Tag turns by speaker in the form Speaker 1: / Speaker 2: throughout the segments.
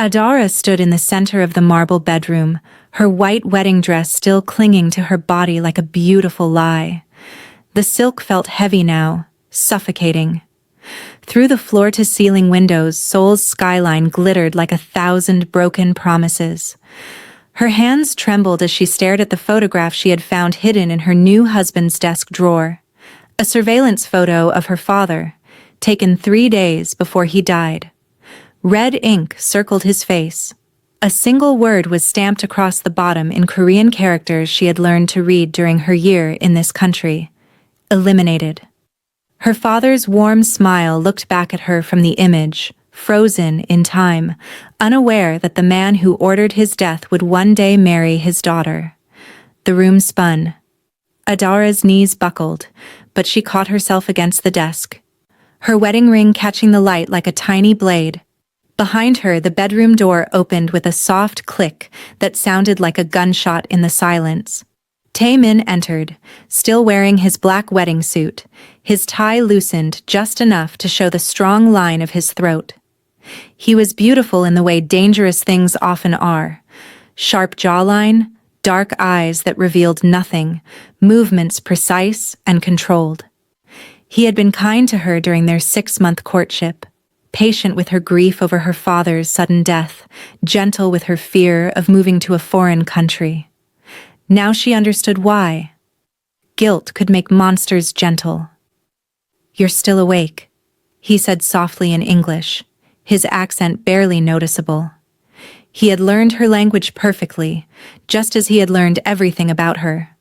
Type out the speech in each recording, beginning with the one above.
Speaker 1: Adaora stood in the center of the marble bedroom, her white wedding dress still clinging to her body like a beautiful lie. The silk felt heavy now, suffocating. Through the floor-to-ceiling windows, Seoul's skyline glittered like 1,000 broken promises. Her hands trembled as she stared at the photograph she had found hidden in her new husband's desk drawer. A surveillance photo of her father, taken 3 days before he died. Red ink circled his face. A single word was stamped across the bottom in Korean characters she had learned to read during her year in this country. Eliminated. Her father's warm smile looked back at her from the image, frozen in time, unaware that the man who ordered his death would one day marry his daughter. The room spun. Adaora's knees buckled, but she caught herself against the desk, her wedding ring catching the light like a tiny blade. Behind her, the bedroom door opened with a soft click that sounded like a gunshot in the silence. Tae-min entered, still wearing his black wedding suit, his tie loosened just enough to show the strong line of his throat. He was beautiful in the way dangerous things often are. Sharp jawline, dark eyes that revealed nothing, movements precise and controlled. He had been kind to her during their 6-month courtship, patient with her grief over her father's sudden death, gentle with her fear of moving to a foreign country. Now she understood why. Guilt could make monsters gentle. "You're still awake," he said softly in English, his accent barely noticeable. He had learned her language perfectly, just as he had learned everything about her.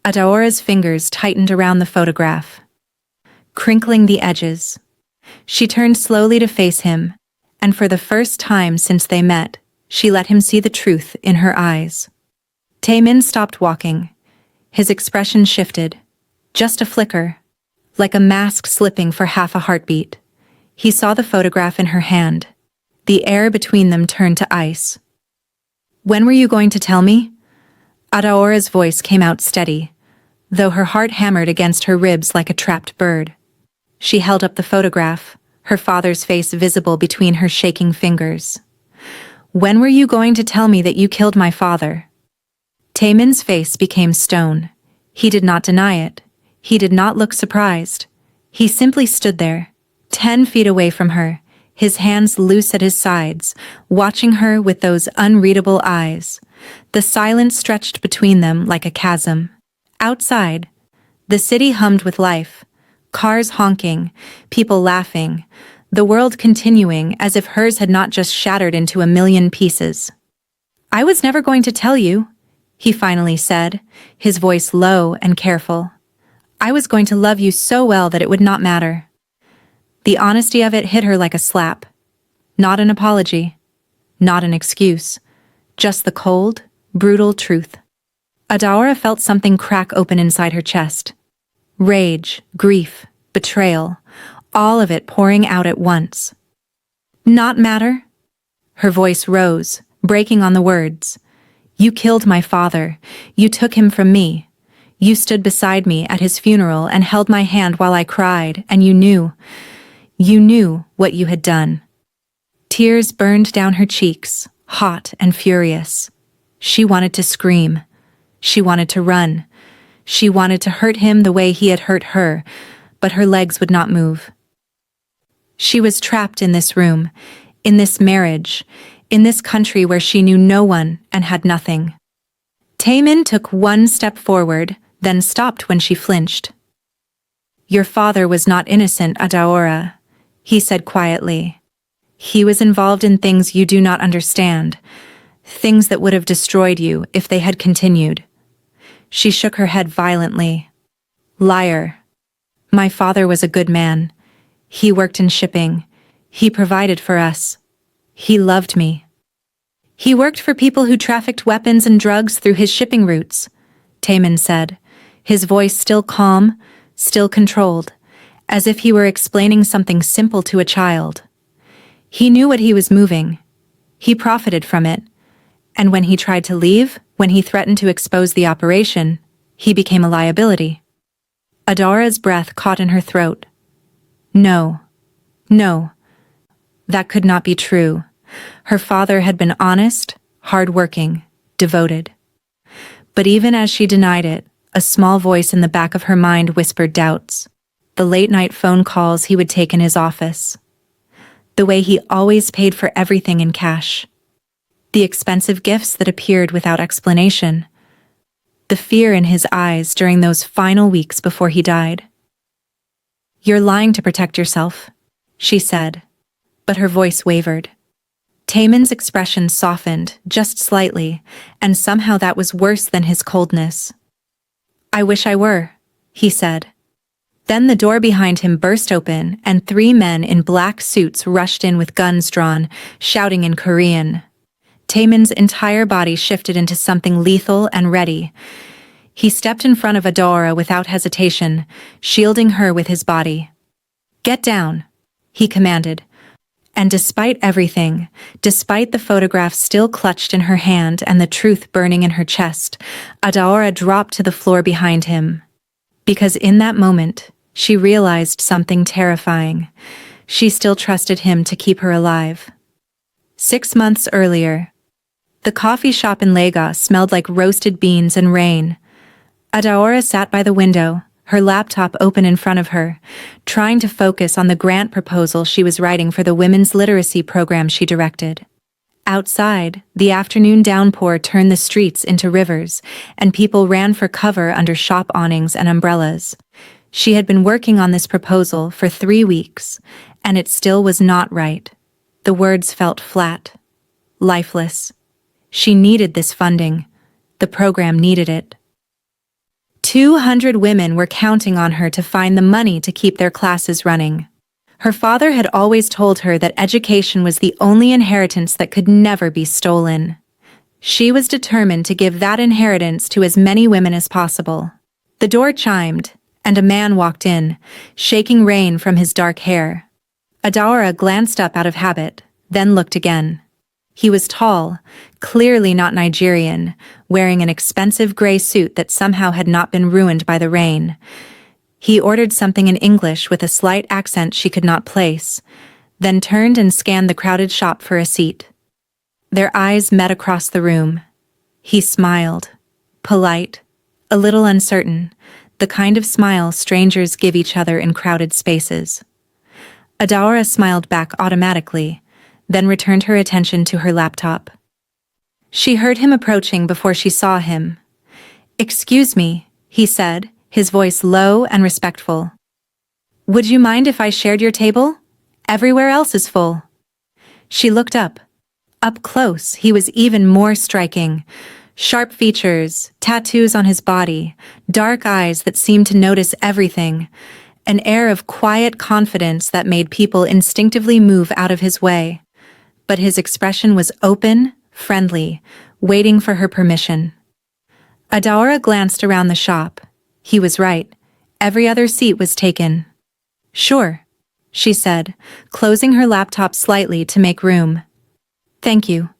Speaker 1: Adaora's fingers tightened around the photograph, crinkling the edges. She turned slowly to face him, and for the first time since they met, she let him see the truth in her eyes. Tae-min stopped walking. His expression shifted. Just a flicker, like a mask slipping for half a heartbeat. He saw the photograph in her hand. The air between them turned to ice. "When were you going to tell me?" Adaora's voice came out steady, though her heart hammered against her ribs like a trapped bird. She held up the photograph, her father's face visible between her shaking fingers. "When were you going to tell me that you killed my father?" Tae-min's face became stone. He did not deny it. He did not look surprised. He simply stood there, 10 feet away from her, his hands loose at his sides, watching her with those unreadable eyes. The silence stretched between them like a chasm. Outside, the city hummed with life. Cars honking, people laughing, the world continuing as if hers had not just shattered into a million pieces. "I was never going to tell you," he finally said, his voice low and careful. "I was going to love you so well that it would not matter." The honesty of it hit her like a slap. Not an apology, not an excuse, just the cold, brutal truth. Adaora felt something crack open inside her chest. Rage, grief, betrayal, all of it pouring out at once. "Not matter?" Her voice rose, breaking on the words. "You killed my father. You took him from me. You stood beside me at his funeral and held my hand while I cried, and you knew what you had done." Tears burned down her cheeks, hot and furious. She wanted to scream. She wanted to run. She wanted to hurt him the way he had hurt her, but her legs would not move. She was trapped in this room, in this marriage, in this country where she knew no one and had nothing. Tae-min took one step forward, then stopped when she flinched. "Your father was not innocent, Adaora," he said quietly. "He was involved in things you do not understand, things that would have destroyed you if they had continued." She shook her head violently. "Liar. My father was a good man. He worked in shipping. He provided for us. He loved me. He worked for people who trafficked weapons and drugs through his shipping routes," Tae-min said, his voice still calm, still controlled, as if he were explaining something simple to a child. "He knew what he was moving. He profited from it. And when he tried to leave, when he threatened to expose the operation, he became a liability." Adaora's breath caught in her throat. No. That could not be true. Her father had been honest, hardworking, devoted. But even as she denied it, a small voice in the back of her mind whispered doubts. The late-night phone calls he would take in his office. The way he always paid for everything in cash. The expensive gifts that appeared without explanation. The fear in his eyes during those final weeks before he died. "You're lying to protect yourself," she said, but her voice wavered. Tae-min's expression softened, just slightly, and somehow that was worse than his coldness. "I wish I were," he said. Then the door behind him burst open, and 3 men in black suits rushed in with guns drawn, shouting in Korean. Tae-min's entire body shifted into something lethal and ready. He stepped in front of Adaora without hesitation, shielding her with his body. "Get down," he commanded. And despite everything, despite the photograph still clutched in her hand and the truth burning in her chest, Adaora dropped to the floor behind him. Because in that moment, she realized something terrifying. She still trusted him to keep her alive. 6 months earlier, the coffee shop in Lagos smelled like roasted beans and rain. Adaora sat by the window, her laptop open in front of her, trying to focus on the grant proposal she was writing for the women's literacy program she directed. Outside, the afternoon downpour turned the streets into rivers, and people ran for cover under shop awnings and umbrellas. She had been working on this proposal for 3 weeks, and it still was not right. The words felt flat, lifeless. She needed this funding. The program needed it. 200 women were counting on her to find the money to keep their classes running. Her father had always told her that education was the only inheritance that could never be stolen. She was determined to give that inheritance to as many women as possible. The door chimed, and a man walked in, shaking rain from his dark hair. Adaora glanced up out of habit, then looked again. He was tall, clearly not Nigerian, wearing an expensive gray suit that somehow had not been ruined by the rain. He ordered something in English with a slight accent she could not place, then turned and scanned the crowded shop for a seat. Their eyes met across the room. He smiled, polite, a little uncertain, the kind of smile strangers give each other in crowded spaces. Adaora smiled back automatically, then returned her attention to her laptop. She heard him approaching before she saw him. "Excuse me," he said, his voice low and respectful. "Would you mind if I shared your table? Everywhere else is full." She looked up. Up close, he was even more striking. Sharp features, tattoos on his body, dark eyes that seemed to notice everything, an air of quiet confidence that made people instinctively move out of his way. But his expression was open, friendly, waiting for her permission. Adaora glanced around the shop. He was right. Every other seat was taken. "Sure," she said, closing her laptop slightly to make room. "Thank you."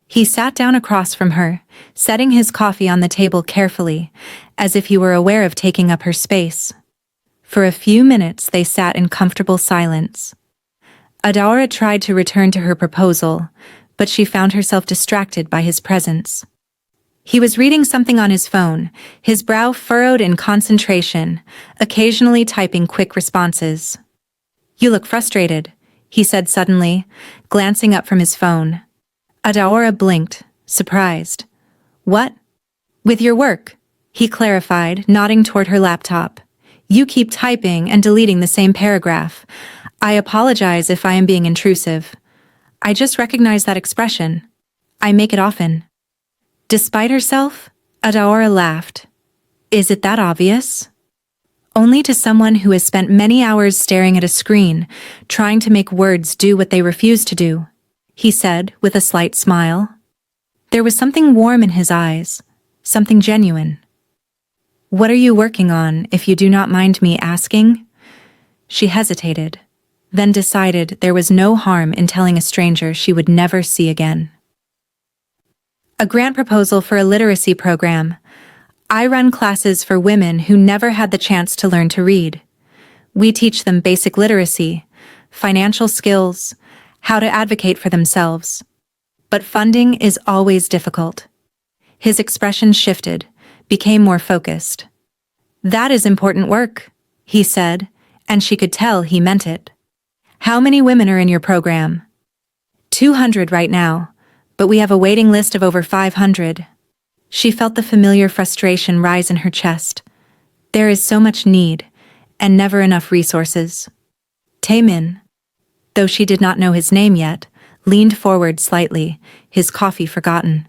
Speaker 1: He sat down across from her, setting his coffee on the table carefully, as if he were aware of taking up her space. For a few minutes they sat in comfortable silence. Adaora tried to return to her proposal, but she found herself distracted by his presence. He was reading something on his phone, his brow furrowed in concentration, occasionally typing quick responses. "You look frustrated," he said suddenly, glancing up from his phone. Adaora blinked, surprised. "What?" "With your work," he clarified, nodding toward her laptop. "You keep typing and deleting the same paragraph. I apologize if I am being intrusive. I just recognize that expression. I make it often." Despite herself, Adaora laughed. "Is it that obvious?" "Only to someone who has spent many hours staring at a screen, trying to make words do what they refuse to do," he said with a slight smile. There was something warm in his eyes, something genuine. "What are you working on, if you do not mind me asking?" She hesitated, then decided there was no harm in telling a stranger she would never see again. "A grant proposal for a literacy program. I run classes for women who never had the chance to learn to read. We teach them basic literacy, financial skills, how to advocate for themselves. But funding is always difficult. His expression shifted, became more focused. That is important work, he said, and she could tell he meant it. How many women are in your program? 200 right now, but we have a waiting list of over 500. She felt the familiar frustration rise in her chest. There is so much need, and never enough resources. Tae-min, though she did not know his name yet, leaned forward slightly, his coffee forgotten.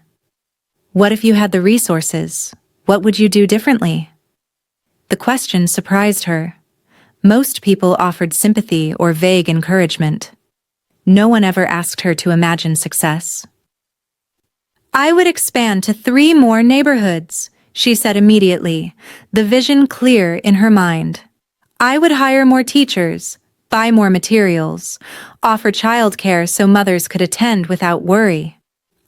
Speaker 1: What if you had the resources? What would you do differently? The question surprised her. Most people offered sympathy or vague encouragement. No one ever asked her to imagine success. I would expand to 3 more neighborhoods, she said immediately, the vision clear in her mind. I would hire more teachers, buy more materials, offer childcare so mothers could attend without worry.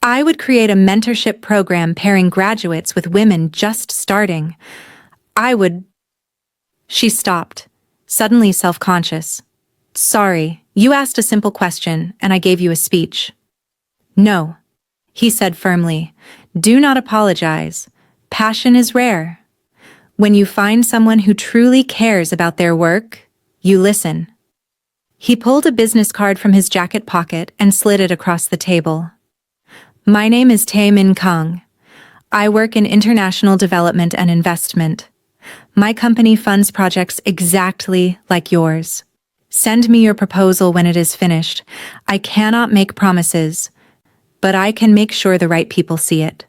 Speaker 1: I would create a mentorship program pairing graduates with women just starting. She stopped, suddenly self-conscious. Sorry, you asked a simple question and I gave you a speech. No, he said firmly. Do not apologize. Passion is rare. When you find someone who truly cares about their work, you listen. He pulled a business card from his jacket pocket and slid it across the table. My name is Tae-min Kang. I work in international development and investment. My company funds projects exactly like yours. Send me your proposal when it is finished. I cannot make promises, but I can make sure the right people see it.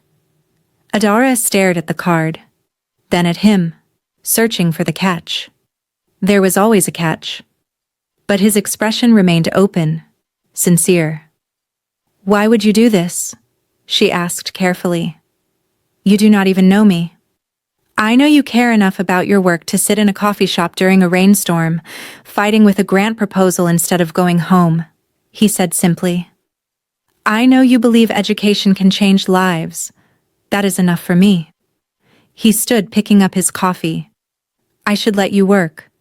Speaker 1: Adaora stared at the card, then at him, searching for the catch. There was always a catch. But his expression remained open, sincere. Why would you do this? She asked carefully. You do not even know me. I know you care enough about your work to sit in a coffee shop during a rainstorm, fighting with a grant proposal instead of going home, he said simply. I know you believe education can change lives. That is enough for me. He stood picking up his coffee. I should let you work.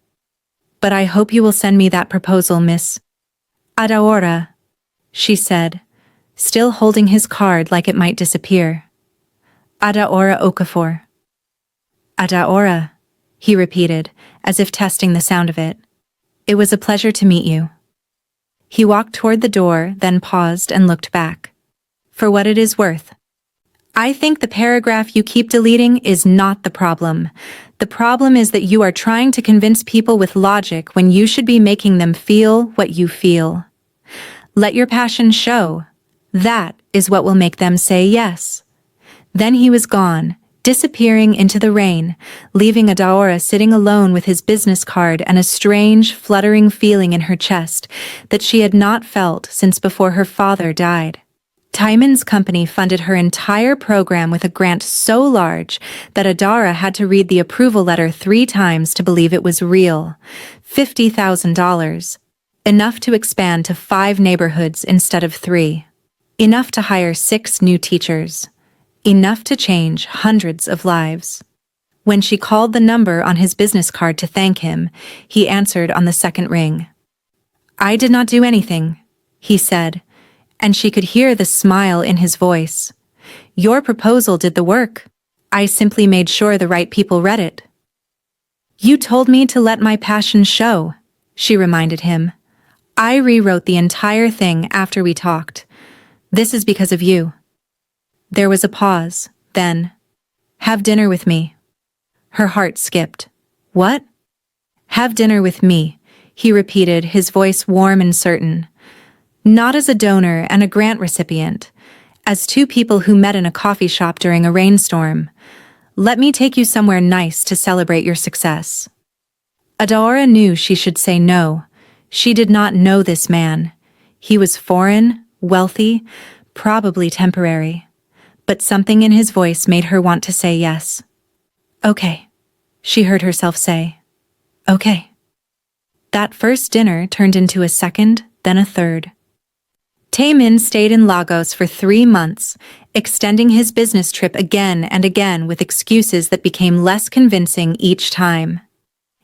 Speaker 1: But I hope you will send me that proposal, Miss Adaora, she said, still holding his card like it might disappear. Adaora Okafor. Adaora, he repeated, as if testing the sound of it. It was a pleasure to meet you. He walked toward the door, then paused and looked back. For what it is worth. I think the paragraph you keep deleting is not the problem. The problem is that you are trying to convince people with logic when you should be making them feel what you feel. Let your passion show. That is what will make them say yes. Then he was gone, disappearing into the rain, leaving Adaora sitting alone with his business card and a strange, fluttering feeling in her chest that she had not felt since before her father died. Tae-min's company funded her entire program with a grant so large that Adaora had to read the approval letter 3 times to believe it was real. $50,000. Enough to expand to 5 neighborhoods instead of 3. Enough to hire 6 new teachers. Enough to change hundreds of lives. When she called the number on his business card to thank him, he answered on the second ring. I did not do anything, he said, and she could hear the smile in his voice. Your proposal did the work. I simply made sure the right people read it. You told me to let my passion show, she reminded him. I rewrote the entire thing after we talked. This is because of you. There was a pause, then, have dinner with me. Her heart skipped. What? Have dinner with me, he repeated, his voice warm and certain. Not as a donor and a grant recipient, as 2 people who met in a coffee shop during a rainstorm. Let me take you somewhere nice to celebrate your success. Adaora knew she should say no. She did not know this man. He was foreign, wealthy, probably temporary. But something in his voice made her want to say yes. Okay, she heard herself say. Okay. That first dinner turned into a second, then a third. Tae-min stayed in Lagos for 3 months, extending his business trip again and again with excuses that became less convincing each time.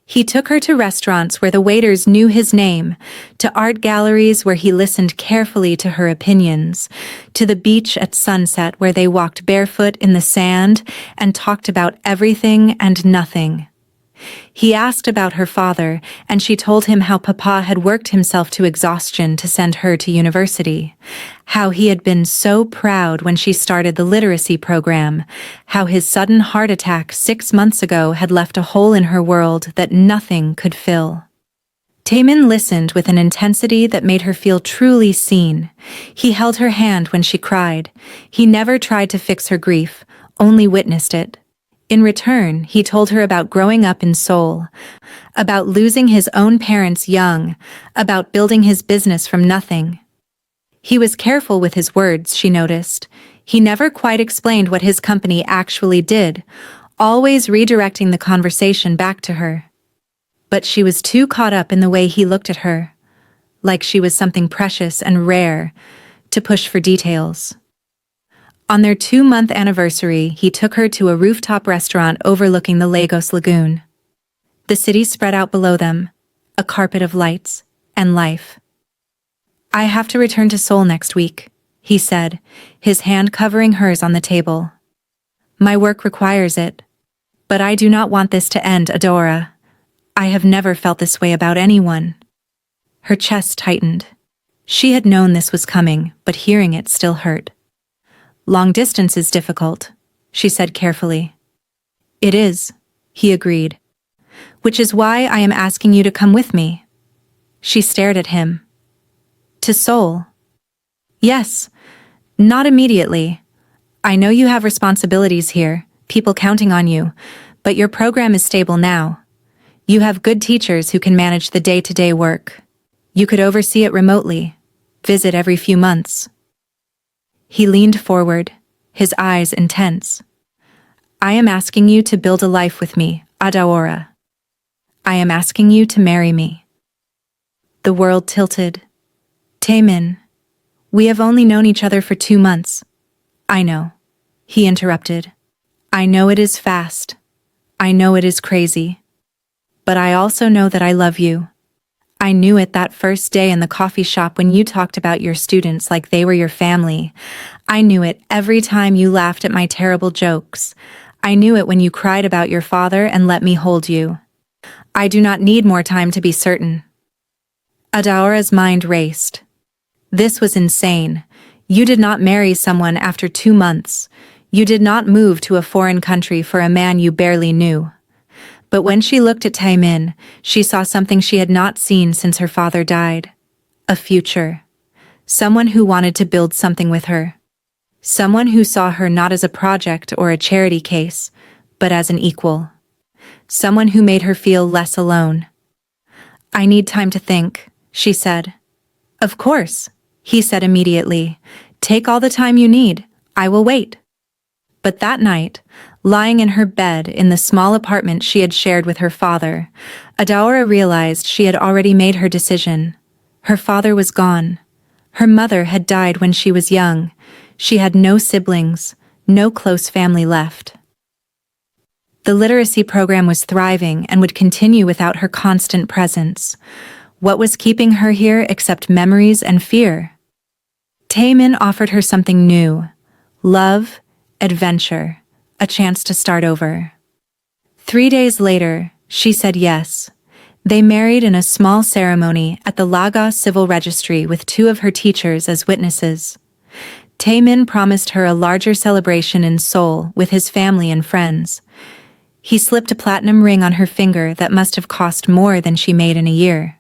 Speaker 1: He took her to restaurants where the waiters knew his name, to art galleries where he listened carefully to her opinions, to the beach at sunset where they walked barefoot in the sand and talked about everything and nothing. He asked about her father, and she told him how Papa had worked himself to exhaustion to send her to university, how he had been so proud when she started the literacy program, how his sudden heart attack 6 months ago had left a hole in her world that nothing could fill. Tae-min listened with an intensity that made her feel truly seen. He held her hand when she cried. He never tried to fix her grief, only witnessed it. In return, he told her about growing up in Seoul, about losing his own parents young, about building his business from nothing. He was careful with his words, she noticed. He never quite explained what his company actually did, always redirecting the conversation back to her. But she was too caught up in the way he looked at her, like she was something precious and rare, to push for details. On their 2-month anniversary, he took her to a rooftop restaurant overlooking the Lagos Lagoon. The city spread out below them, a carpet of lights and life. "I have to return to Seoul next week," he said, his hand covering hers on the table. "My work requires it. But I do not want this to end, Adaora. I have never felt this way about anyone." Her chest tightened. She had known this was coming, but hearing it still hurt. "Long distance is difficult," she said carefully. "It is," he agreed. "Which is why I am asking you to come with me." She stared at him. "To Seoul?" "Yes. Not immediately. I know you have responsibilities here, people counting on you, but your program is stable now. You have good teachers who can manage the day-to-day work. You could oversee it remotely, visit every few months." He leaned forward, his eyes intense. "I am asking you to build a life with me, Adaora. I am asking you to marry me." The world tilted. "Tae-min, we have only known each other for 2 months." "I know," he interrupted. "I know it is fast. I know it is crazy. But I also know that I love you. I knew it that first day in the coffee shop when you talked about your students like they were your family. I knew it every time you laughed at my terrible jokes. I knew it when you cried about your father and let me hold you. I do not need more time to be certain." Adaora's mind raced. This was insane. You did not marry someone after 2 months. You did not move to a foreign country for a man you barely knew. But when she looked at Tae-min, she saw something she had not seen since her father died. A future. Someone who wanted to build something with her. Someone who saw her not as a project or a charity case, but as an equal. Someone who made her feel less alone. "I need time to think," she said. "Of course," he said immediately. "Take all the time you need. I will wait." But that night, lying in her bed in the small apartment she had shared with her father, Adaora realized she had already made her decision. Her father was gone. Her mother had died when she was young. She had no siblings, no close family left. The literacy program was thriving and would continue without her constant presence. What was keeping her here except memories and fear? Tae-min offered her something new: love, adventure, a chance to start over. 3 days later, she said yes. They married in a small ceremony at the Lagos Civil Registry with 2 of her teachers as witnesses. Tae-min promised her a larger celebration in Seoul with his family and friends. He slipped a platinum ring on her finger that must have cost more than she made in a year.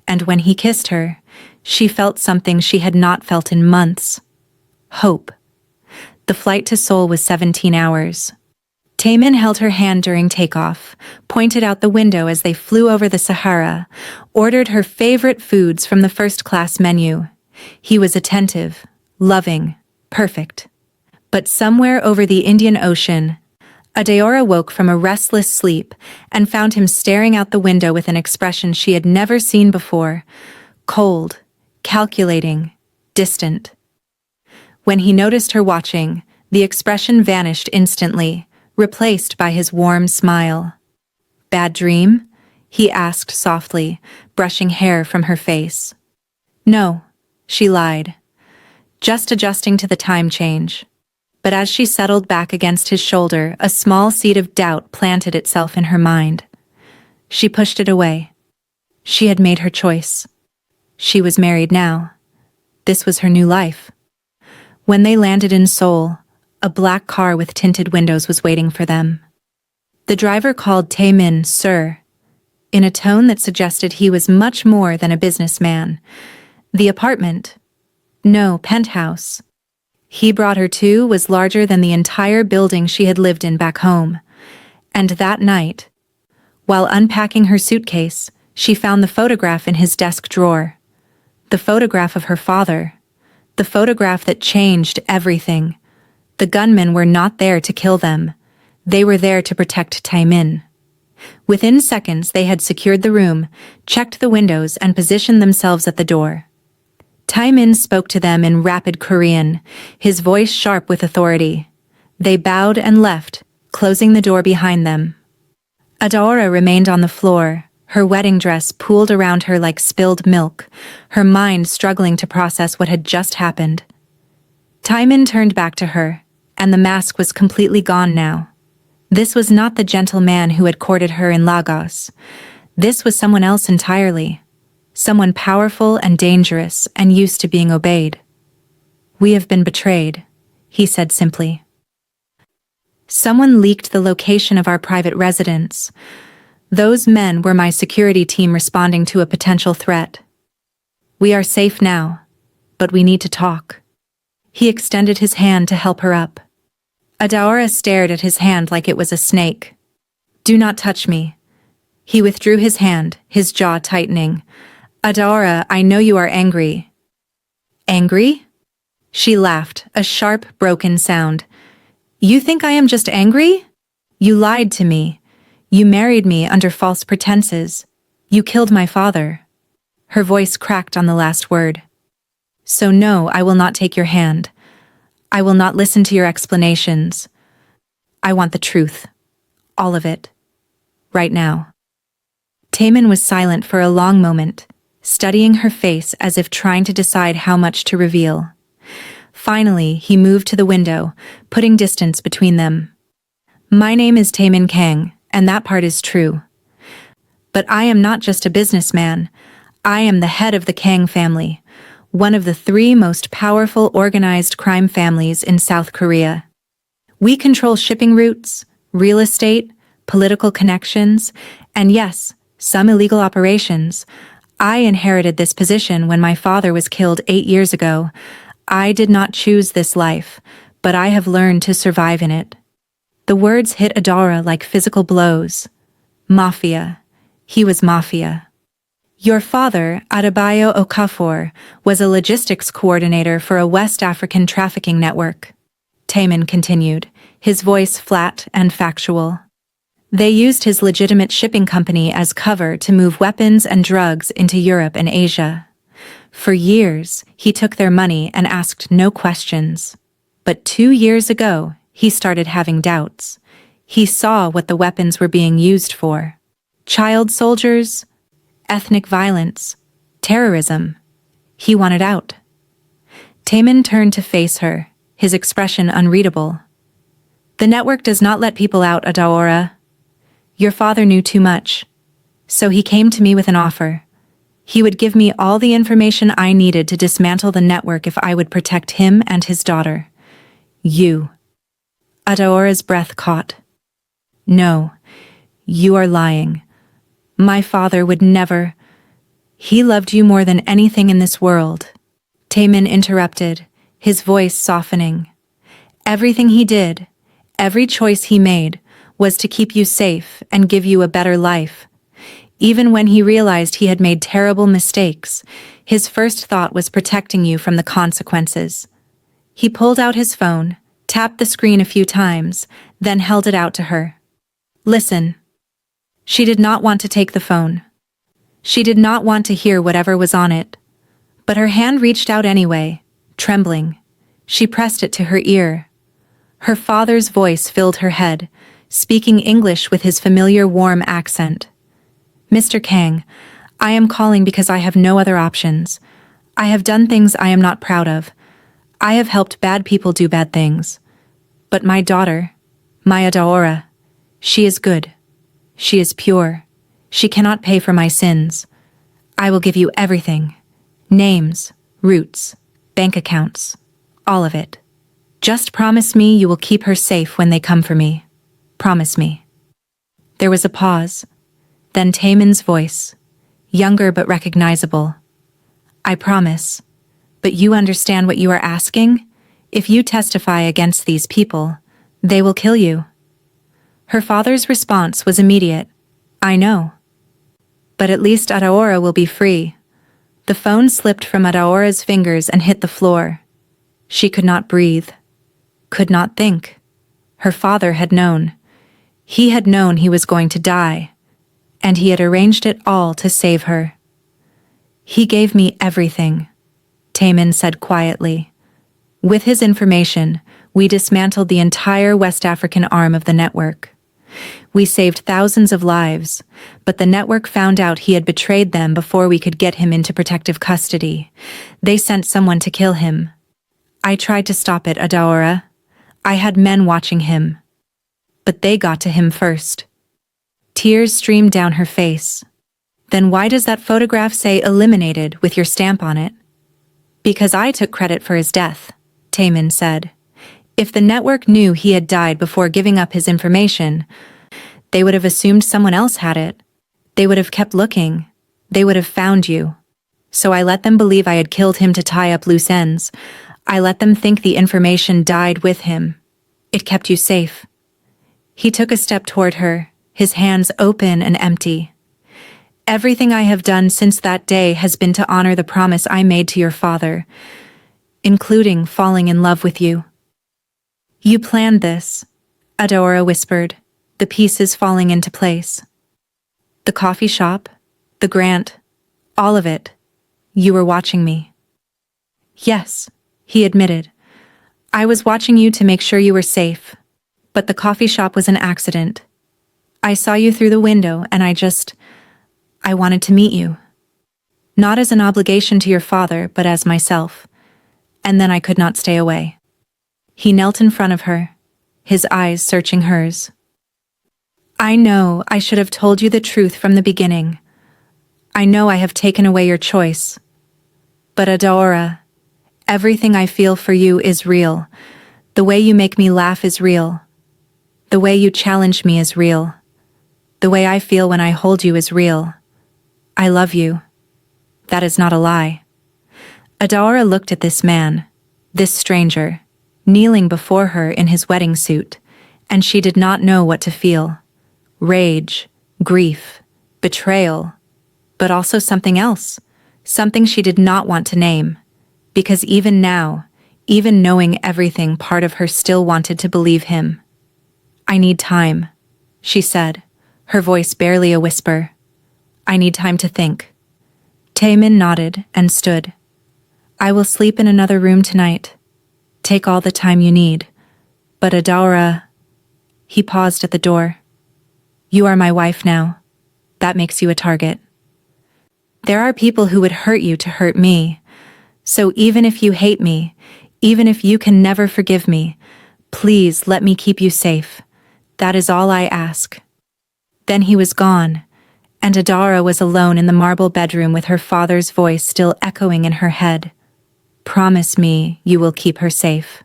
Speaker 1: And when he kissed her, she felt something she had not felt in months: hope. The flight to Seoul was 17 hours. Tae-min held her hand during takeoff, pointed out the window as they flew over the Sahara, ordered her favorite foods from the first-class menu. He was attentive, loving, perfect. But somewhere over the Indian Ocean, Adaora woke from a restless sleep and found him staring out the window with an expression she had never seen before: cold, calculating, distant. When he noticed her watching, the expression vanished instantly, replaced by his warm smile. "Bad dream?" he asked softly, brushing hair from her face. No, she lied. Just adjusting to the time change. But as she settled back against his shoulder, a small seed of doubt planted itself in her mind. She pushed it away. She had made her choice. She was married now. This was her new life. When they landed in Seoul, a black car with tinted windows was waiting for them. The driver called Tae-min "Sir," in a tone that suggested he was much more than a businessman. The apartment, no, penthouse, he brought her to was larger than the entire building she had lived in back home. And that night, while unpacking her suitcase, she found the photograph in his desk drawer. The photograph of her father. The photograph that changed everything. The gunmen were not there to kill them. They were there to protect Tae-min. Within seconds, they had secured the room, checked the windows, and positioned themselves at the door. Tae-min spoke to them in rapid Korean, his voice sharp with authority. They bowed and left, closing the door behind them. Adaora remained on the floor, her wedding dress pooled around her like spilled milk, her mind struggling to process what had just happened. Tae-min turned back to her, and the mask was completely gone now. This was not the gentle man who had courted her in Lagos. This was someone else entirely. Someone powerful and dangerous and used to being obeyed. "We have been betrayed," he said simply. "Someone leaked the location of our private residence. Those men were my security team responding to a potential threat. We are safe now, but we need to talk." He extended his hand to help her up. Adaora stared at his hand like it was a snake. "Do not touch me." He withdrew his hand, his jaw tightening. "Adaora, I know you are angry." "Angry?" She laughed, a sharp, broken sound. "You think I am just angry? You lied to me. You married me under false pretenses. You killed my father." Her voice cracked on the last word. "So no, I will not take your hand. I will not listen to your explanations. I want the truth. All of it. Right now." Tae-min was silent for a long moment, studying her face as if trying to decide how much to reveal. Finally, he moved to the window, putting distance between them. "My name is Tae-min Kang, and that part is true. But I am not just a businessman. I am the head of the Kang family, one of the 3 most powerful organized crime families in South Korea. We control shipping routes, real estate, political connections, and yes, some illegal operations. I inherited this position when my father was killed 8 years ago. I did not choose this life, but I have learned to survive in it." The words hit Adaora like physical blows. Mafia. He was mafia. "Your father, Adebayo Okafor, was a logistics coordinator for a West African trafficking network," Tae-min continued, his voice flat and factual. "They used his legitimate shipping company as cover to move weapons and drugs into Europe and Asia. For years, he took their money and asked no questions. But 2 years ago, he started having doubts. He saw what the weapons were being used for. Child soldiers, ethnic violence, terrorism. He wanted out." Tae-min turned to face her, his expression unreadable. "The network does not let people out, Adaora. Your father knew too much. So he came to me with an offer. He would give me all the information I needed to dismantle the network if I would protect him and his daughter. You." Adaora's breath caught. "No, you are lying. My father would never. He loved you more than anything in this world." Tae-min interrupted, his voice softening. "Everything he did, every choice he made, was to keep you safe and give you a better life. Even when he realized he had made terrible mistakes, his first thought was protecting you from the consequences." He pulled out his phone, tapped the screen a few times, then held it out to her. "Listen." She did not want to take the phone. She did not want to hear whatever was on it. But her hand reached out anyway, trembling. She pressed it to her ear. Her father's voice filled her head, speaking English with his familiar warm accent. Mr. Kang, I am calling because I have no other options. I have done things I am not proud of. I have helped bad people do bad things. But my daughter, my Adaora, she is good. She is pure. She cannot pay for my sins. I will give you everything. Names, roots, bank accounts, all of it. Just promise me you will keep her safe when they come for me. Promise me. There was a pause. Then Tae-min's voice, younger but recognizable. I promise. But you understand what you are asking? If you testify against these people, they will kill you. Her father's response was immediate. I know. But at least Adaora will be free. The phone slipped from Adaora's fingers and hit the floor. She could not breathe. Could not think. Her father had known. He had known he was going to die. And he had arranged it all to save her. He gave me everything, Tae-min said quietly. With his information, we dismantled the entire West African arm of the network. We saved thousands of lives, but the network found out he had betrayed them before we could get him into protective custody. They sent someone to kill him. I tried to stop it, Adaora. I had men watching him. But they got to him first. Tears streamed down her face. Then why does that photograph say eliminated with your stamp on it? Because I took credit for his death, Tae-min said. If the network knew he had died before giving up his information, they would have assumed someone else had it. They would have kept looking. They would have found you. So I let them believe I had killed him to tie up loose ends. I let them think the information died with him. It kept you safe. He took a step toward her, his hands open and empty. Everything I have done since that day has been to honor the promise I made to your father, including falling in love with you. You planned this, Adaora whispered, the pieces falling into place. The coffee shop, the grant, all of it. You were watching me. Yes, he admitted. I was watching you to make sure you were safe, but the coffee shop was an accident. I saw you through the window and I wanted to meet you. Not as an obligation to your father, but as myself. And then I could not stay away. He knelt in front of her, his eyes searching hers. I know I should have told you the truth from the beginning. I know I have taken away your choice. But Adaora, everything I feel for you is real. The way you make me laugh is real. The way you challenge me is real. The way I feel when I hold you is real. I love you. That is not a lie. Adaora looked at this man, this stranger, kneeling before her in his wedding suit, and she did not know what to feel. Rage, grief, betrayal, but also something else, something she did not want to name, because even now, even knowing everything, part of her still wanted to believe him. I need time, she said, her voice barely a whisper. I need time to think. Tae-min nodded and stood. I will sleep in another room tonight. Take all the time you need. But Adaora... He paused at the door. You are my wife now. That makes you a target. There are people who would hurt you to hurt me. So even if you hate me, even if you can never forgive me, please let me keep you safe. That is all I ask. Then he was gone, and Adaora was alone in the marble bedroom with her father's voice still echoing in her head. Promise me you will keep her safe.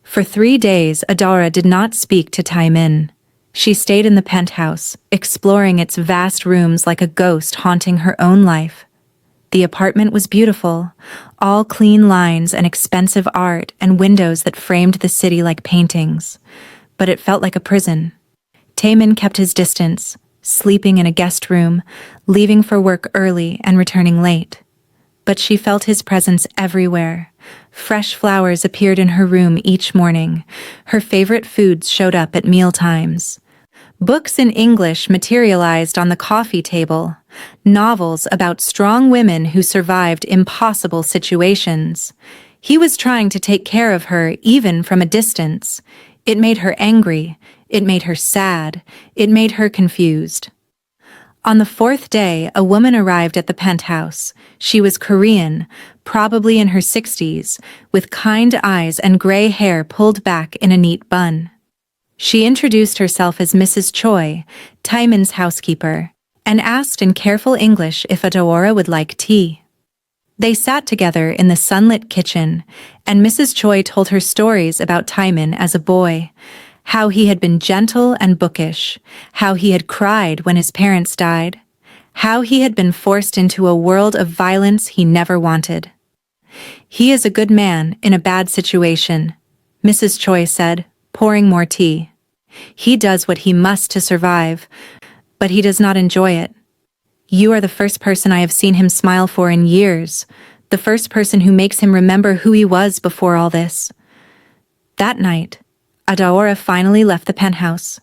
Speaker 1: For 3 days, Adaora did not speak to Tae-min. She stayed in the penthouse, exploring its vast rooms like a ghost haunting her own life. The apartment was beautiful, all clean lines and expensive art and windows that framed the city like paintings. But it felt like a prison. Tae-min kept his distance, sleeping in a guest room, leaving for work early and returning late. But she felt his presence everywhere. Fresh flowers appeared in her room each morning. Her favorite foods showed up at mealtimes. Books in English materialized on the coffee table. Novels about strong women who survived impossible situations. He was trying to take care of her even from a distance. It made her angry. It made her sad. It made her confused. On the fourth day, a woman arrived at the penthouse. She was Korean, probably in her 60s, with kind eyes and gray hair pulled back in a neat bun. She introduced herself as Mrs. Choi, Tae-min's housekeeper, and asked in careful English if Adaora would like tea. They sat together in the sunlit kitchen, and Mrs. Choi told her stories about Tae-min as a boy, how he had been gentle and bookish, how he had cried when his parents died, how he had been forced into a world of violence he never wanted. "He is a good man in a bad situation," Mrs. Choi said, pouring more tea. "He does what he must to survive, but he does not enjoy it. You are the first person I have seen him smile for in years, the first person who makes him remember who he was before all this." That night, Adaora finally left the penthouse.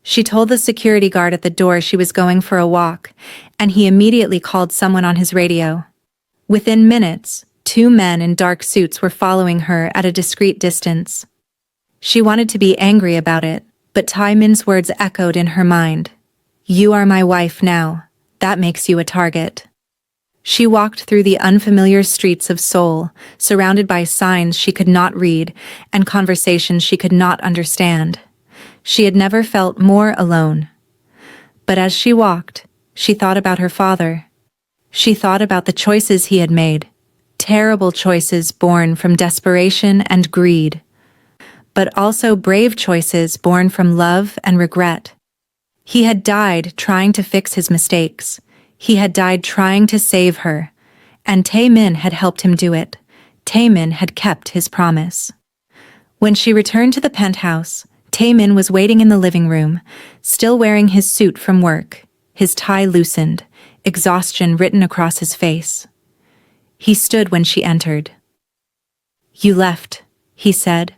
Speaker 1: She told the security guard at the door she was going for a walk, and he immediately called someone on his radio. Within minutes, 2 men in dark suits were following her at a discreet distance. She wanted to be angry about it, but Tae-min's words echoed in her mind. "You are my wife now. That makes you a target." She walked through the unfamiliar streets of Seoul, surrounded by signs she could not read and conversations she could not understand. She had never felt more alone. But as she walked, she thought about her father. She thought about the choices he had made, terrible choices born from desperation and greed, but also brave choices born from love and regret. He had died trying to fix his mistakes. He had died trying to save her, and Tae-min had helped him do it. Tae-min had kept his promise. When she returned to the penthouse, Tae-min was waiting in the living room, still wearing his suit from work, his tie loosened, exhaustion written across his face. He stood when she entered. "You left," he said,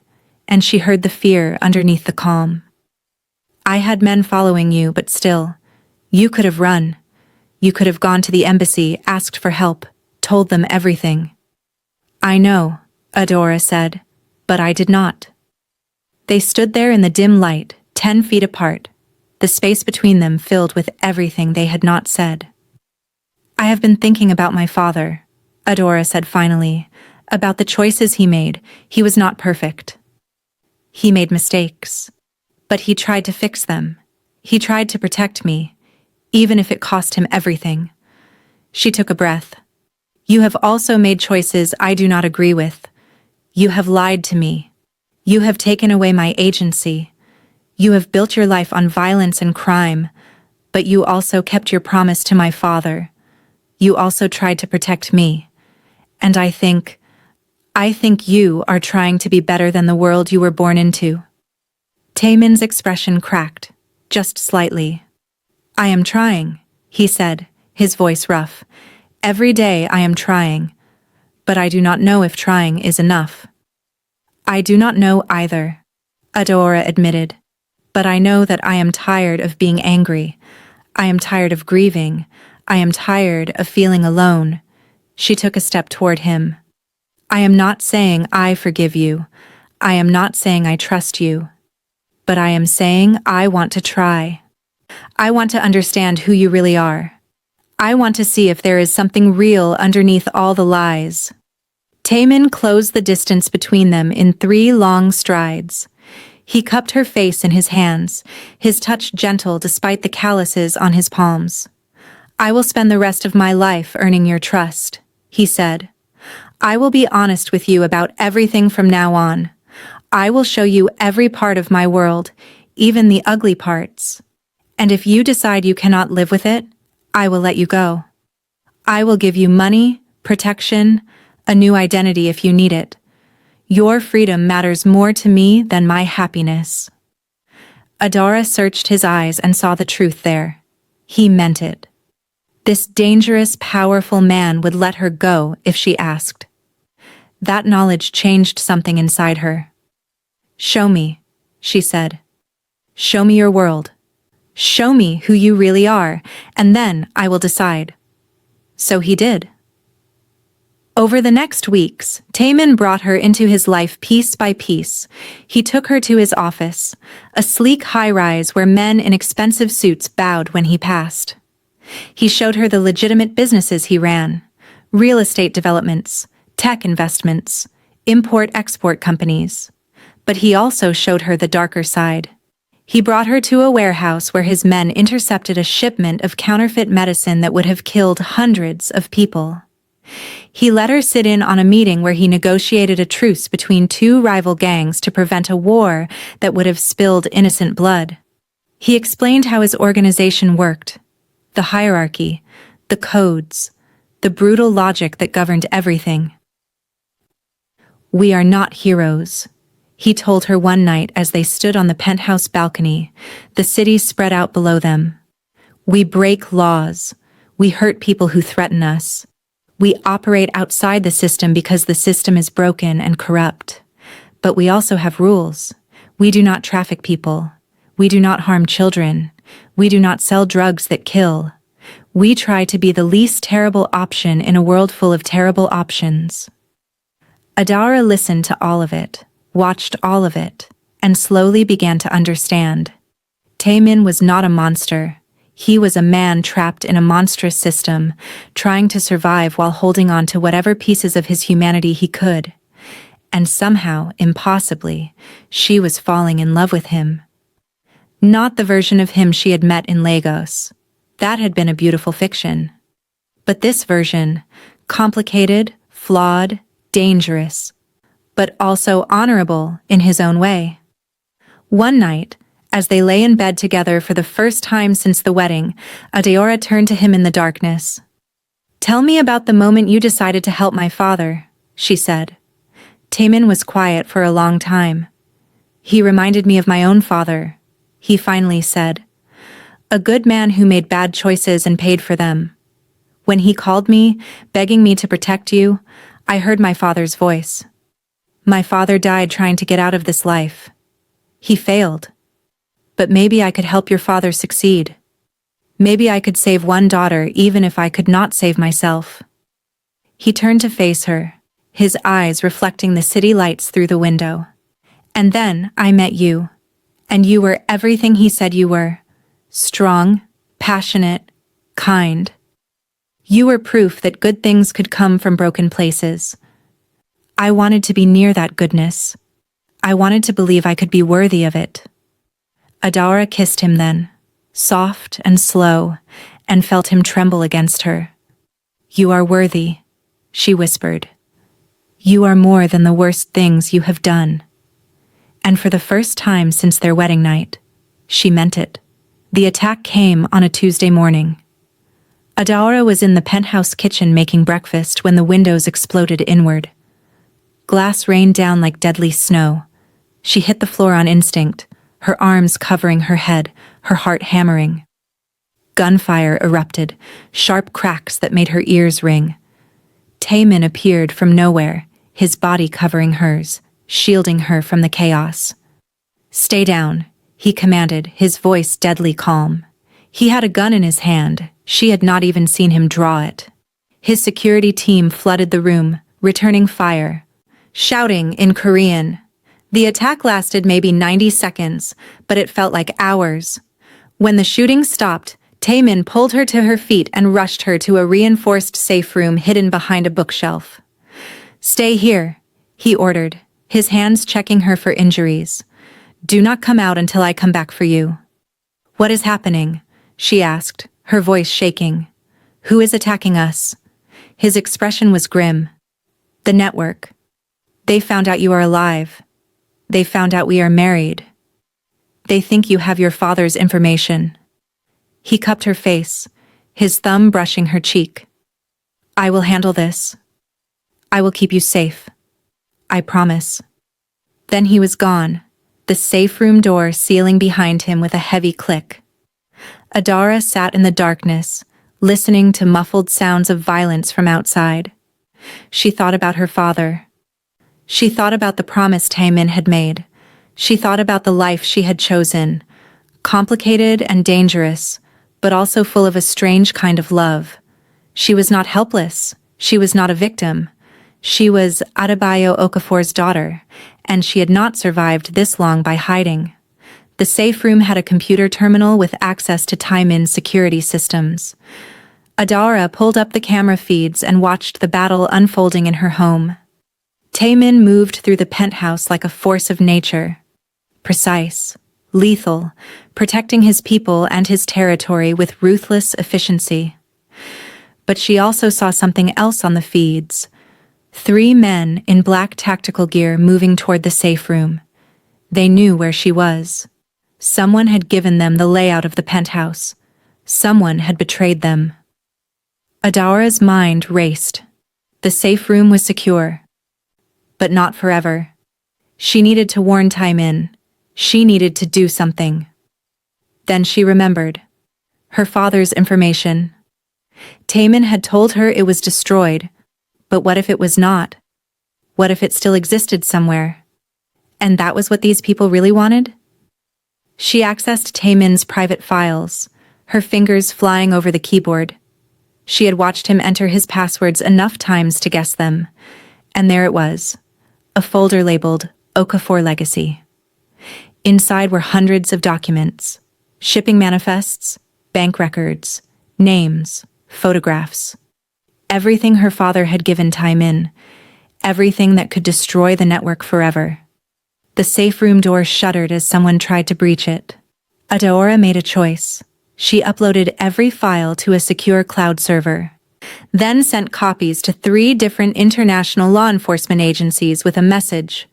Speaker 1: and she heard the fear underneath the calm. "I had men following you, but still, you could have run. You could have gone to the embassy, asked for help, told them everything." "I know," Adaora said, "but I did not." They stood there in the dim light, 10 feet apart, the space between them filled with everything they had not said. "I have been thinking about my father," Adaora said finally, "about the choices he made. He was not perfect. He made mistakes. But he tried to fix them. He tried to protect me, even if it cost him everything." She took a breath. "You have also made choices I do not agree with. You have lied to me. You have taken away my agency. You have built your life on violence and crime, but you also kept your promise to my father. You also tried to protect me. And I think you are trying to be better than the world you were born into." Tae-min's expression cracked, just slightly. "I am trying," he said, his voice rough. "Every day I am trying, but I do not know if trying is enough." "I do not know either," Adaora admitted, "but I know that I am tired of being angry. I am tired of grieving. I am tired of feeling alone." She took a step toward him. "I am not saying I forgive you. I am not saying I trust you. But I am saying I want to try. I want to understand who you really are. I want to see if there is something real underneath all the lies." Tae-min closed the distance between them in 3 long strides. He cupped her face in his hands, his touch gentle despite the calluses on his palms. "I will spend the rest of my life earning your trust," he said. "I will be honest with you about everything from now on. I will show you every part of my world, even the ugly parts. And if you decide you cannot live with it, I will let you go. I will give you money, protection, a new identity if you need it. Your freedom matters more to me than my happiness." Adaora searched his eyes and saw the truth there. He meant it. This dangerous, powerful man would let her go if she asked. That knowledge changed something inside her. "Show me," she said. "Show me your world. Show me who you really are, and then I will decide." So he did. Over the next weeks, Tae-min brought her into his life piece by piece. He took her to his office, a sleek high-rise where men in expensive suits bowed when he passed. He showed her the legitimate businesses he ran: real estate developments, tech investments, import-export companies. But he also showed her the darker side. He brought her to a warehouse where his men intercepted a shipment of counterfeit medicine that would have killed hundreds of people. He let her sit in on a meeting where he negotiated a truce between two rival gangs to prevent a war that would have spilled innocent blood. He explained how his organization worked: the hierarchy, the codes, the brutal logic that governed everything. "We are not heroes," he told her one night as they stood on the penthouse balcony, the city spread out below them. "We break laws. We hurt people who threaten us. We operate outside the system because the system is broken and corrupt. But we also have rules. We do not traffic people. We do not harm children. We do not sell drugs that kill. We try to be the least terrible option in a world full of terrible options." Adaora listened to all of it, watched all of it, and slowly began to understand. Tae-min was not a monster. He was a man trapped in a monstrous system, trying to survive while holding on to whatever pieces of his humanity he could. And somehow, impossibly, she was falling in love with him. Not the version of him she had met in Lagos. That had been a beautiful fiction. But this version, complicated, flawed, dangerous, but also honorable in his own way. One night, as they lay in bed together for the first time since the wedding, Adaora turned to him in the darkness. "Tell me about the moment you decided to help my father," she said. Tae-min was quiet for a long time. "He reminded me of my own father," he finally said. "A good man who made bad choices and paid for them. When he called me, begging me to protect you, I heard my father's voice. My father died trying to get out of this life. He failed. But maybe I could help your father succeed. Maybe I could save one daughter even if I could not save myself." He turned to face her, his eyes reflecting the city lights through the window. "And then I met you. And you were everything he said you were. Strong, passionate, kind. You were proof that good things could come from broken places. I wanted to be near that goodness. I wanted to believe I could be worthy of it." Adaora kissed him then, soft and slow, and felt him tremble against her. "You are worthy," she whispered. "You are more than the worst things you have done." And for the first time since their wedding night, she meant it. The attack came on a Tuesday morning. Adaora was in the penthouse kitchen making breakfast when the windows exploded inward. Glass rained down like deadly snow. She hit the floor on instinct, her arms covering her head, her heart hammering. Gunfire erupted, sharp cracks that made her ears ring. Tae-min appeared from nowhere, his body covering hers, shielding her from the chaos. "Stay down," he commanded, his voice deadly calm. He had a gun in his hand. She had not even seen him draw it. His security team flooded the room, returning fire, shouting in Korean. The attack lasted maybe 90 seconds, but it felt like hours. When the shooting stopped, Tae-min pulled her to her feet and rushed her to a reinforced safe room hidden behind a bookshelf. "Stay here," he ordered, his hands checking her for injuries. "Do not come out until I come back for you." "What is happening?" she asked, her voice shaking. "Who is attacking us?" His expression was grim. "The network. They found out you are alive. They found out we are married. They think you have your father's information." He cupped her face, his thumb brushing her cheek. "I will handle this. I will keep you safe. I promise." Then he was gone, the safe room door sealing behind him with a heavy click. Adaora sat in the darkness, listening to muffled sounds of violence from outside. She thought about her father. She thought about the promise Tae-min had made. She thought about the life she had chosen, complicated and dangerous, but also full of a strange kind of love. She was not helpless. She was not a victim. She was Adebayo Okafor's daughter, and she had not survived this long by hiding. The safe room had a computer terminal with access to Tae-min's security systems. Adaora pulled up the camera feeds and watched the battle unfolding in her home. Tae-min moved through the penthouse like a force of nature. Precise, lethal, protecting his people and his territory with ruthless efficiency. But she also saw something else on the feeds. 3 men in black tactical gear moving toward the safe room. They knew where she was. Someone had given them the layout of the penthouse. Someone had betrayed them. Adaora's mind raced. The safe room was secure. But not forever. She needed to warn Tae-min. She needed to do something. Then she remembered. Her father's information. Tae-min had told her it was destroyed. But what if it was not? What if it still existed somewhere? And that was what these people really wanted? She accessed Tae-min's private files, her fingers flying over the keyboard. She had watched him enter his passwords enough times to guess them. And there it was, a folder labeled Okafor Legacy. Inside were hundreds of documents, shipping manifests, bank records, names, photographs. Everything her father had given Tae-min, everything that could destroy the network forever. The safe room door shuddered as someone tried to breach it. Adaora made a choice. She uploaded every file to a secure cloud server, then sent copies to 3 different international law enforcement agencies with a message.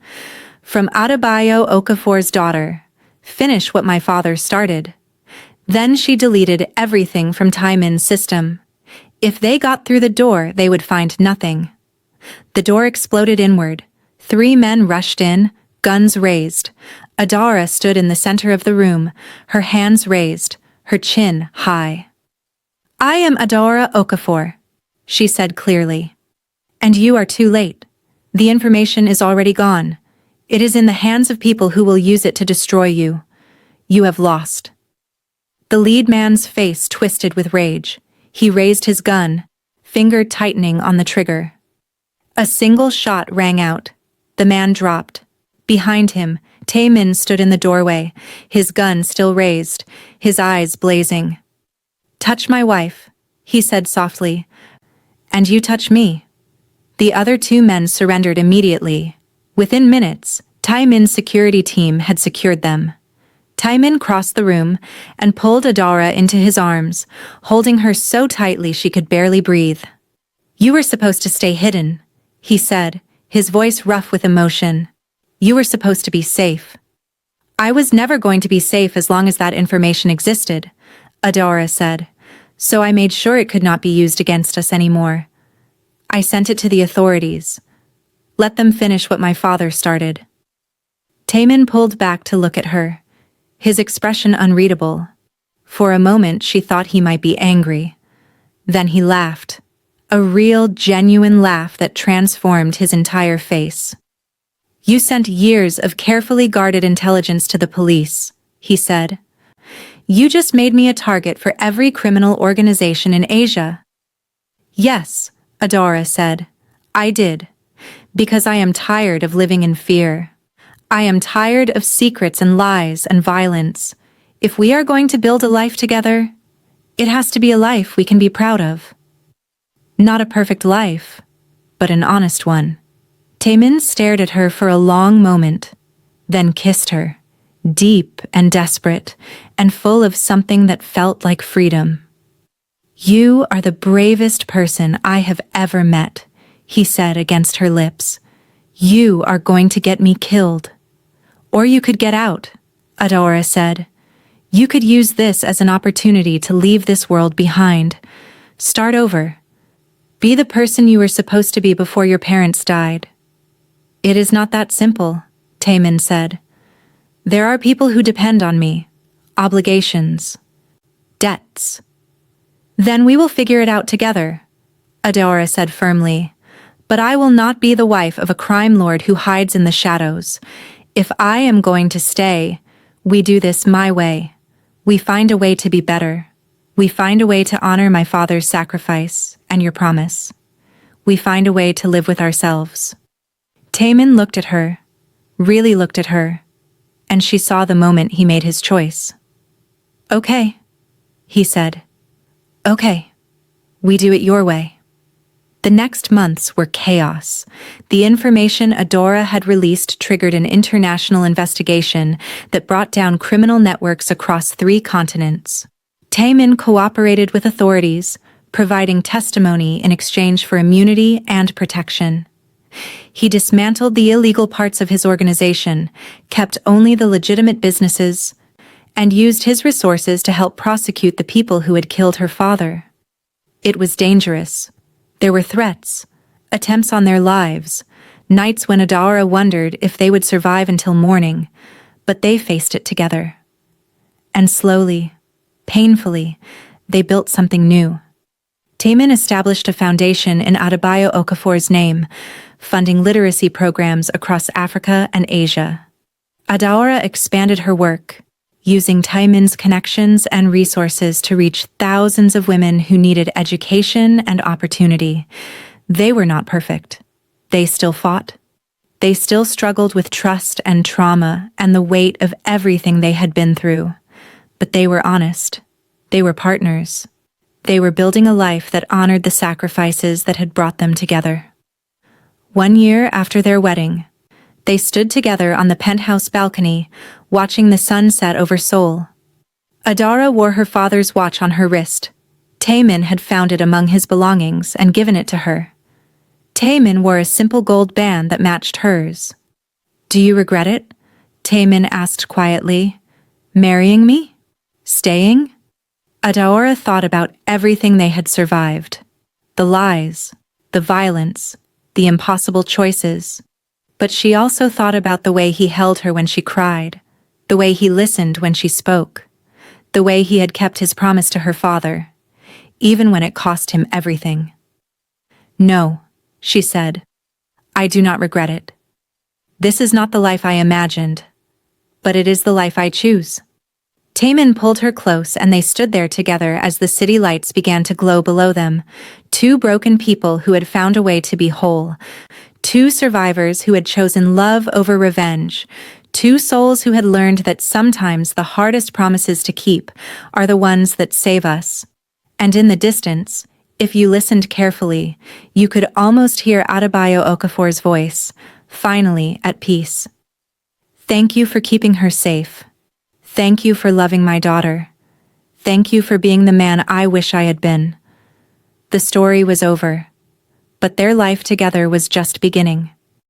Speaker 1: From Adebayo Okafor's daughter, finish what my father started. Then she deleted everything from Tae-min's system. If they got through the door, they would find nothing. The door exploded inward. 3 men rushed in, guns raised. Adaora stood in the center of the room, her hands raised, her chin high. I am Adaora Okafor, she said clearly. And you are too late. The information is already gone. It is in the hands of people who will use it to destroy you. You have lost. The lead man's face twisted with rage. He raised his gun, finger tightening on the trigger. A single shot rang out. The man dropped. Behind him, Tae-min stood in the doorway, his gun still raised, his eyes blazing. Touch my wife, he said softly. And you touch me. The other 2 men surrendered immediately. Within minutes, Tae-min's security team had secured them. Tae-min crossed the room and pulled Adaora into his arms, holding her so tightly she could barely breathe. You were supposed to stay hidden, he said, his voice rough with emotion. You were supposed to be safe. I was never going to be safe as long as that information existed, Adaora said, so I made sure it could not be used against us anymore. I sent it to the authorities. Let them finish what my father started. Tae-min pulled back to look at her, his expression unreadable. For a moment she thought he might be angry. Then he laughed, a real, genuine laugh that transformed his entire face. You sent years of carefully guarded intelligence to the police, he said. You just made me a target for every criminal organization in Asia. Yes, Adaora said. I did. Because I am tired of living in fear. I am tired of secrets and lies and violence. If we are going to build a life together, it has to be a life we can be proud of. Not a perfect life, but an honest one. Tae-min stared at her for a long moment, then kissed her, deep and desperate, and full of something that felt like freedom. You are the bravest person I have ever met, he said against her lips. You are going to get me killed. Or you could get out, Adaora said. You could use this as an opportunity to leave this world behind. Start over. Be the person you were supposed to be before your parents died. It is not that simple, Tae-min said. There are people who depend on me. Obligations. Debts. Then we will figure it out together, Adaora said firmly. But I will not be the wife of a crime lord who hides in the shadows. If I am going to stay, we do this my way. We find a way to be better. We find a way to honor my father's sacrifice and your promise. We find a way to live with ourselves. Tae-min looked at her, really looked at her. and she saw the moment he made his choice. "Okay," he said. "Okay. We do it your way." The next months were chaos. The information Adaora had released triggered an international investigation that brought down criminal networks across 3 continents. Tae-min cooperated with authorities, providing testimony in exchange for immunity and protection. He dismantled the illegal parts of his organization, kept only the legitimate businesses, and used his resources to help prosecute the people who had killed her father. It was dangerous. There were threats, attempts on their lives, nights when Adaora wondered if they would survive until morning, but they faced it together. And slowly, painfully, they built something new. Tae-min established a foundation in Adebayo Okafor's name, funding literacy programs across Africa and Asia. Adaora expanded her work, using Tae-min's connections and resources to reach thousands of women who needed education and opportunity. They were not perfect. They still fought. They still struggled with trust and trauma and the weight of everything they had been through. But they were honest. They were partners. They were building a life that honored the sacrifices that had brought them together. 1 year after their wedding, they stood together on the penthouse balcony, watching the sun set over Seoul. Adaora wore her father's watch on her wrist. Tae-min had found it among his belongings and given it to her. Tae-min wore a simple gold band that matched hers. "Do you regret it?" Tae-min asked quietly. "Marrying me? Staying?" Adaora thought about everything they had survived. The lies, the violence, the impossible choices. But she also thought about the way he held her when she cried, the way he listened when she spoke, the way he had kept his promise to her father, even when it cost him everything. "No," she said. "I do not regret it. This is not the life I imagined, but it is the life I choose." Tae-min pulled her close and they stood there together as the city lights began to glow below them. 2 broken people who had found a way to be whole. 2 survivors who had chosen love over revenge. 2 souls who had learned that sometimes the hardest promises to keep are the ones that save us. And in the distance, if you listened carefully, you could almost hear Adebayo Okafor's voice, finally at peace. "Thank you for keeping her safe. Thank you for loving my daughter. Thank you for being the man I wish I had been." The story was over, but their life together was just beginning.